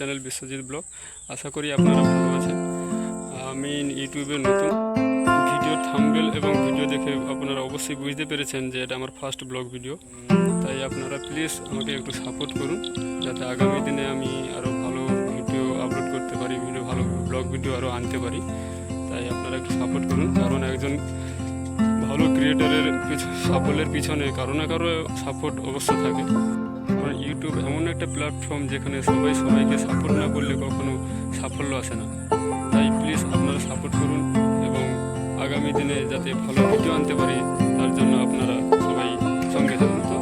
Channel Biswajit blog. আশা করি আপনারা ভালো আছেন। আমি ইউটিউবে নতুন, ভিডিওর থাম্বনেল এবং ভিডিও দেখে আপনারা অবশ্যই বুঝতে পেরেছেন যে এটা আমার ফার্স্ট ব্লগ ভিডিও। তাই আপনারা প্লিজ আমাকে একটু সাপোর্ট করুন, যাতে আগামী দিনে আমি আরও ভালো ভিডিও আপলোড করতে পারি, ভালো ব্লগ ভিডিও আরও আনতে পারি। তাই আপনারা একটু সাপোর্ট করুন, কারণ একজন ভালো ক্রিয়েটারের সাফল্যের পিছনে কারো না কারো সাপোর্ট অবশ্য থাকে। কারণ ইউটিউব এমন একটা প্ল্যাটফর্ম যেখানে সবাইকে সাপোর্ট না করলে কখনো সাফল্য আসে না। তাই প্লিজ আপনারা সাপোর্ট করুন এবং আগামী দিনে যাতে ভালো ভিডিও আনতে পারি তার জন্য আপনারা সবাই সঙ্গে থাকুন। তো